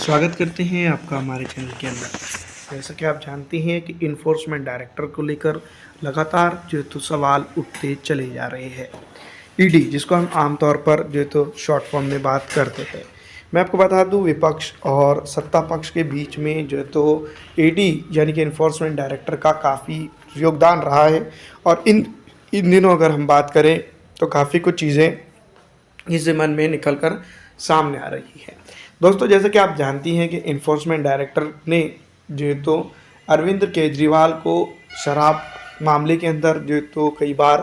स्वागत करते हैं आपका हमारे चैनल के अंदर। जैसा कि आप जानते हैं कि इन्फोर्समेंट डायरेक्टर को लेकर लगातार जो है तो सवाल उठते चले जा रहे हैं। ईडी, जिसको हम आमतौर पर जो है तो शॉर्ट फॉर्म में बात करते हैं। मैं आपको बता दूं, विपक्ष और सत्ता पक्ष के बीच में जो है तो ईडी यानी कि इन्फोर्समेंट डायरेक्टर का काफ़ी योगदान रहा है। और इन इन दिनों अगर हम बात करें तो काफ़ी कुछ चीज़ें इस मन में निकल कर सामने आ रही है। दोस्तों, जैसे कि आप जानती हैं कि इन्फोर्समेंट डायरेक्टर ने जो है तो अरविंद केजरीवाल को शराब मामले के अंदर जो है तो कई बार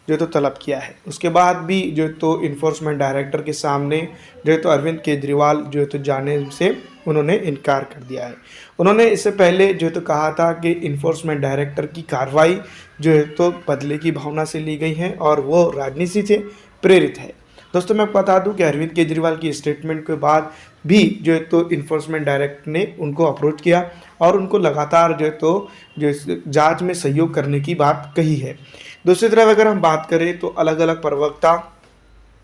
जो है तो तलब किया है। उसके बाद भी जो है तो इन्फोर्समेंट डायरेक्टर के सामने जो है तो अरविंद केजरीवाल जो है तो जाने से उन्होंने इनकार कर दिया है। उन्होंने इससे पहले जो है तो कहा था कि इन्फोर्समेंट डायरेक्टर की कार्रवाई जो है तो बदले की भावना से ली गई है और वो राजनीति से प्रेरित है। दोस्तों, मैं आपको बता दूं कि अरविंद केजरीवाल की स्टेटमेंट के बाद भी जो है तो इन्फोर्समेंट डायरेक्टर ने उनको अप्रोच किया और उनको लगातार जो है तो जांच में सहयोग करने की बात कही है। दूसरी तरफ अगर हम बात करें तो अलग अलग प्रवक्ता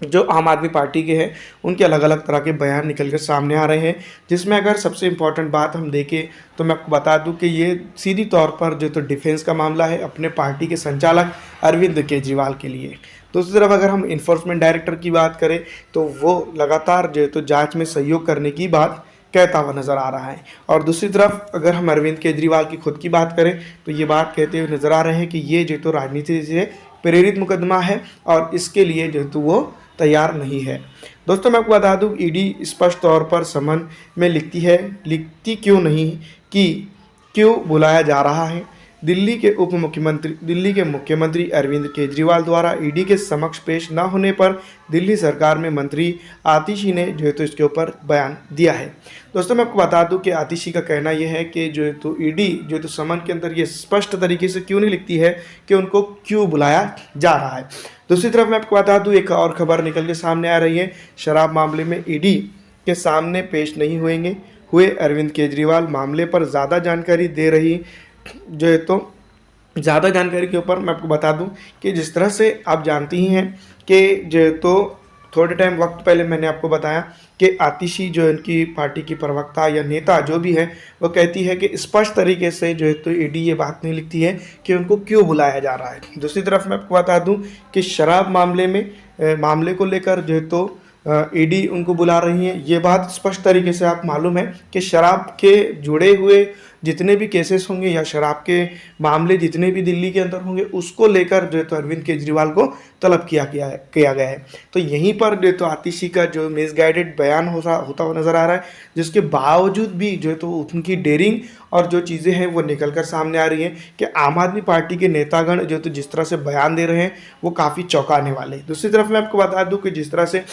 जो आम आदमी पार्टी के हैं, उनके अलग अलग तरह के बयान निकल कर सामने आ रहे हैं, जिसमें अगर सबसे इम्पॉर्टेंट बात हम देखें तो मैं आपको बता दूं कि ये सीधी तौर पर जो तो डिफेंस का मामला है अपने पार्टी के संचालक अरविंद केजरीवाल के लिए। दूसरी तरफ अगर हम इन्फोर्समेंट डायरेक्टर की बात करें तो वो लगातार जो है तो जाँच में सहयोग करने की बात कहता हुआ नज़र आ रहा है। और दूसरी तरफ अगर हम अरविंद केजरीवाल की खुद की बात करें तो ये बात कहते हुए नज़र आ रहे हैं कि ये जो तो राजनीति से प्रेरित मुकदमा है और इसके लिए जो तो वो तैयार नहीं है। दोस्तों, मैं आपको बता दूं, ईडी स्पष्ट तौर पर समन में लिखती क्यों नहीं कि क्यों बुलाया जा रहा है। दिल्ली के मुख्यमंत्री अरविंद केजरीवाल द्वारा ईडी के समक्ष पेश न होने पर दिल्ली सरकार में मंत्री आतिशी ने जो है तो इसके ऊपर बयान दिया है। दोस्तों, मैं आपको बता दूं कि आतिशी का कहना यह है कि जो है तो ईडी जो है तो समन के अंदर ये स्पष्ट तरीके से क्यों नहीं लिखती है कि उनको क्यों बुलाया जा रहा है। दूसरी तरफ मैं आपको बता दूं, एक और खबर निकल के सामने आ रही है। शराब मामले में ईडी के सामने पेश नहीं हुए अरविंद केजरीवाल मामले पर ज़्यादा जानकारी दे रही जो है तो ज़्यादा जानकारी के ऊपर मैं आपको बता दूं कि जिस तरह से आप जानती ही हैं कि जो है तो थोड़े टाइम वक्त पहले मैंने आपको बताया कि आतिशी जो इनकी पार्टी की प्रवक्ता या नेता जो भी है, वो कहती है कि स्पष्ट तरीके से जो है तो ईडी ये बात नहीं लिखती है कि उनको क्यों बुलाया जा रहा है। दूसरी तरफ मैं आपको बता दूं कि शराब मामले को लेकर जो है तो ईडी उनको बुला रही है। ये बात स्पष्ट तरीके से आप मालूम है कि शराब के जुड़े हुए जितने भी केसेस होंगे या शराब के मामले जितने भी दिल्ली के अंदर होंगे, उसको लेकर जो है तो अरविंद केजरीवाल को तलब किया गया है। तो यहीं पर जो है तो आतिशी का जो मिसगाइडेड बयान होता हुआ नज़र आ रहा है, जिसके बावजूद भी जो है तो उनकी डेयरिंग और जो चीज़ें हैं वो निकल कर सामने आ रही हैं कि आम आदमी पार्टी के नेतागण जो तो जिस तरह से बयान दे रहे हैं वो काफ़ी चौंकाने वाले हैं। दूसरी तरफ मैं आपको बता दूं कि जिस तरह से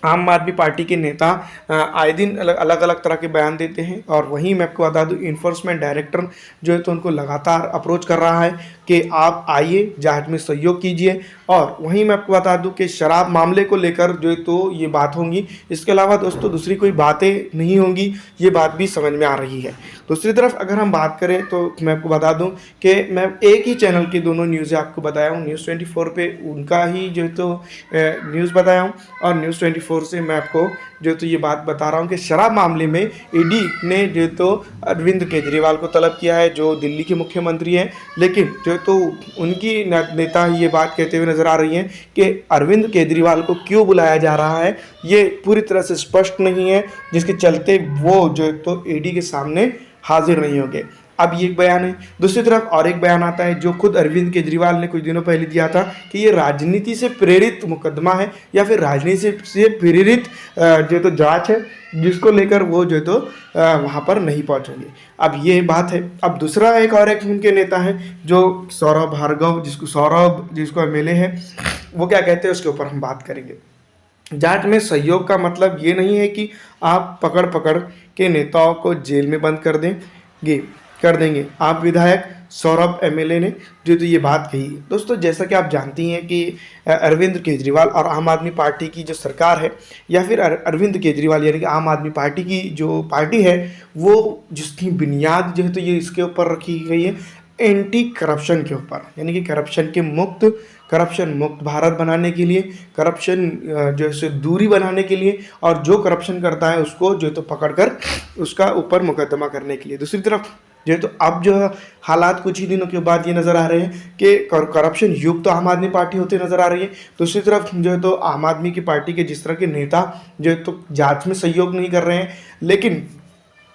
आम आदमी पार्टी के नेता आए दिन अलग अलग तरह के बयान देते हैं, और वहीं मैं आपको बता दूं इन्फोर्समेंट डायरेक्टर जो है तो उनको लगातार अप्रोच कर रहा है कि आप आइए, जांच में सहयोग कीजिए। और वहीं मैं आपको बता दूं कि शराब मामले को लेकर जो है तो ये बात होंगी। इसके अलावा दोस्तों दूसरी कोई बातें नहीं होंगी, ये बात भी समझ में आ रही है। दूसरी तरफ अगर हम बात करें तो मैं आपको बता दूं कि मैं एक ही चैनल की दोनों न्यूज़ें आपको बताया हूँ। न्यूज़ 24 पे उनका ही जो है तो न्यूज़ बताया हूँ, और न्यूज़ 24 से मैं आपको जो तो ये बात बता रहा हूँ कि शराब मामले में ईडी ने जो तो अरविंद केजरीवाल को तलब किया है, जो दिल्ली के मुख्यमंत्री हैं। लेकिन जो तो उनकी नेता ये बात कहते हुए नज़र आ रही हैं कि अरविंद केजरीवाल को क्यों बुलाया जा रहा है, ये पूरी तरह से स्पष्ट नहीं है, जिसके चलते वो जो तो ईडी के सामने हाजिर नहीं होंगे। अब ये एक बयान है। दूसरी तरफ और एक बयान आता है जो खुद अरविंद केजरीवाल ने कुछ दिनों पहले दिया था कि ये राजनीति से प्रेरित मुकदमा है या फिर राजनीति से प्रेरित जो तो जांच है, जिसको लेकर वो जो तो वहाँ पर नहीं पहुँचेंगे। अब ये बात है। अब दूसरा एक उनके नेता है जो सौरभ भार्गव, जिसको एमएलए है, वो क्या कहते हैं उसके ऊपर हम बात करेंगे। जांच में सहयोग का मतलब ये नहीं है कि आप पकड़ के नेताओं को जेल में बंद कर देंगे। आप विधायक सौरभ एमएलए ने जो तो ये बात कही। दोस्तों, जैसा कि आप जानती हैं कि अरविंद केजरीवाल और आम आदमी पार्टी की जो सरकार है, या फिर अरविंद केजरीवाल यानी कि आम आदमी पार्टी की जो पार्टी है, वो जिसकी बुनियाद जो है तो ये इसके ऊपर रखी गई है एंटी करप्शन के ऊपर, यानी कि करप्शन के मुक्त करप्शन मुक्त भारत बनाने के लिए, करप्शन जो है दूरी बनाने के लिए, और जो करप्शन करता है उसको जो तो पकड़कर उसका ऊपर मुकदमा करने के लिए। दूसरी तरफ जो है तो अब जो हालात कुछ ही दिनों के बाद ये नज़र आ रहे हैं कि करप्शन युक्त तो आम आदमी पार्टी होते नज़र आ रही है। दूसरी तरफ जो है तो आम आदमी की पार्टी के जिस तरह के नेता जो है तो जांच में सहयोग नहीं कर रहे हैं, लेकिन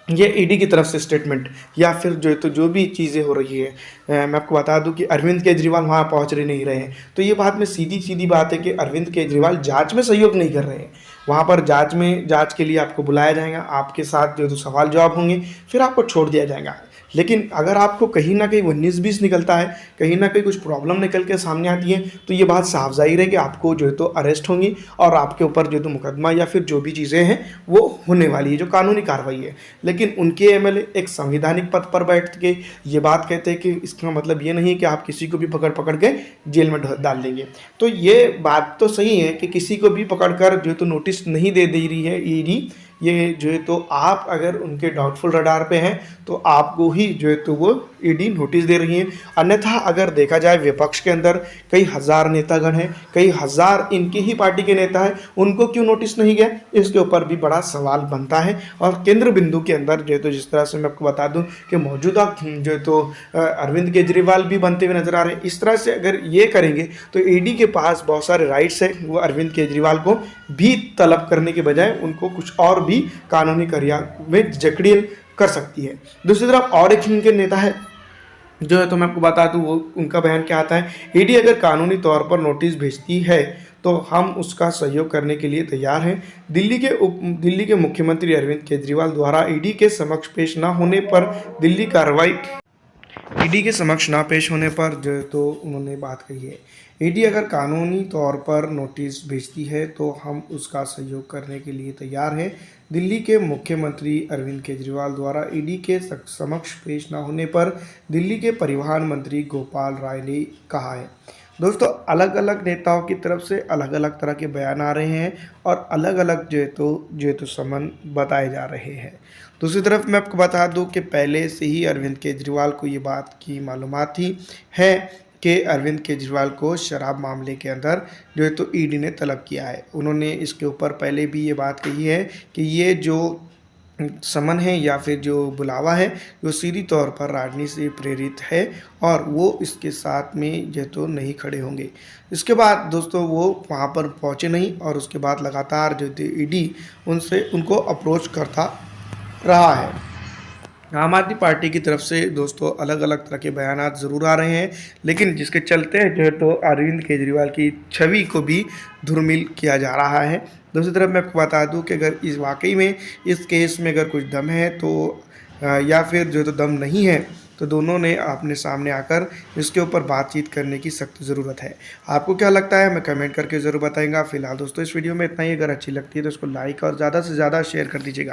ये ईडी की तरफ से स्टेटमेंट या फिर जो है तो जो भी चीज़ें हो रही है, मैं आपको बता दूं कि अरविंद केजरीवाल वहाँ पहुँच रहे नहीं रहे हैं, तो ये बात में सीधी सीधी बात है कि अरविंद केजरीवाल जांच में सहयोग नहीं कर रहे हैं। वहाँ पर जांच के लिए आपको बुलाया जाएगा, आपके साथ जो है तो सवाल जवाब होंगे, फिर आपको छोड़ दिया जाएगा। लेकिन अगर आपको कहीं ना कहीं 19-20 निकलता है, कहीं ना कहीं कुछ प्रॉब्लम निकल के सामने आती है, तो ये बात साफ जाहिर है कि आपको जो है तो अरेस्ट होंगी और आपके ऊपर जो है तो मुकदमा या फिर जो भी चीज़ें हैं वो होने वाली है, जो कानूनी कार्रवाई है। लेकिन उनके एमएलए एक संवैधानिक पद पर बैठ के ये बात कहते हैं कि इसका मतलब ये नहीं कि आप किसी को भी पकड़ के जेल में डाल देंगे। तो ये बात तो सही है कि किसी को भी पकड़ कर जो है तो नोटिस नहीं दे रही है ईडी। ये जो है तो आप अगर उनके डाउटफुल रडार पे हैं तो आपको ही जो है तो वो ईडी नोटिस दे रही है। अन्यथा अगर देखा जाए विपक्ष के अंदर कई हज़ार नेतागण हैं, कई हज़ार इनकी ही पार्टी के नेता हैं, उनको क्यों नोटिस नहीं गया, इसके ऊपर भी बड़ा सवाल बनता है। और केंद्र बिंदु के अंदर जो है तो जिस तरह से मैं आपको बता दूं कि मौजूदा जो है तो अरविंद केजरीवाल भी बनते हुए नजर आ रहे हैं। इस तरह से अगर ये करेंगे तो ईडी के पास बहुत सारे राइट्स हैं, वो अरविंद केजरीवाल को भी तलब करने के बजाय उनको कुछ और भी कानूनी कार्रवाई में जकड़ियल कर सकती है। दूसरी तरफ और एक इनके नेता है जो है तो मैं आपको बता दूं, वो उनका बयान क्या आता है, ईडी अगर कानूनी तौर पर नोटिस भेजती है तो हम उसका सहयोग करने के लिए तैयार हैं। दिल्ली के मुख्यमंत्री अरविंद केजरीवाल द्वारा ईडी के समक्ष पेश न होने पर ईडी के समक्ष ना पेश होने पर जो तो उन्होंने बात कही है, ईडी अगर कानूनी तौर पर नोटिस भेजती है तो हम उसका सहयोग करने के लिए तैयार हैं। दिल्ली के मुख्यमंत्री अरविंद केजरीवाल द्वारा ईडी के समक्ष पेश ना होने पर दिल्ली के परिवहन मंत्री गोपाल राय ने कहा है। दोस्तों, अलग अलग नेताओं की तरफ से अलग अलग तरह के बयान आ रहे हैं और अलग अलग जो है तो समन बताए जा रहे हैं। दूसरी तरफ मैं आपको बता दूं कि पहले से ही अरविंद केजरीवाल को ये बात की मालूमात थी है कि अरविंद केजरीवाल को शराब मामले के अंदर जो है तो ईडी ने तलब किया है। उन्होंने इसके ऊपर पहले भी ये बात कही है कि ये जो समन है या फिर जो बुलावा है वो सीधी तौर पर राजनीति से प्रेरित है और वो इसके साथ में जो तो नहीं खड़े होंगे। इसके बाद दोस्तों वो वहाँ पर पहुँचे नहीं और उसके बाद लगातार जो ईडी उनको अप्रोच करता रहा है। आम आदमी पार्टी की तरफ से दोस्तों अलग अलग तरह के बयानात ज़रूर आ रहे हैं, लेकिन जिसके चलते जो है तो अरविंद केजरीवाल की छवि को भी धूमिल किया जा रहा है। दूसरी तरफ मैं आपको बता दूं कि अगर इस वाकई में इस केस में अगर कुछ दम है तो या फिर जो तो दम नहीं है तो दोनों ने अपने सामने आकर इसके ऊपर बातचीत करने की सख्त ज़रूरत है। आपको क्या लगता है मैं कमेंट करके ज़रूर बताएंगा। फिलहाल दोस्तों इस वीडियो में इतना ही। अगर अच्छी लगती है तो इसको लाइक और ज़्यादा से ज़्यादा शेयर कर दीजिएगा।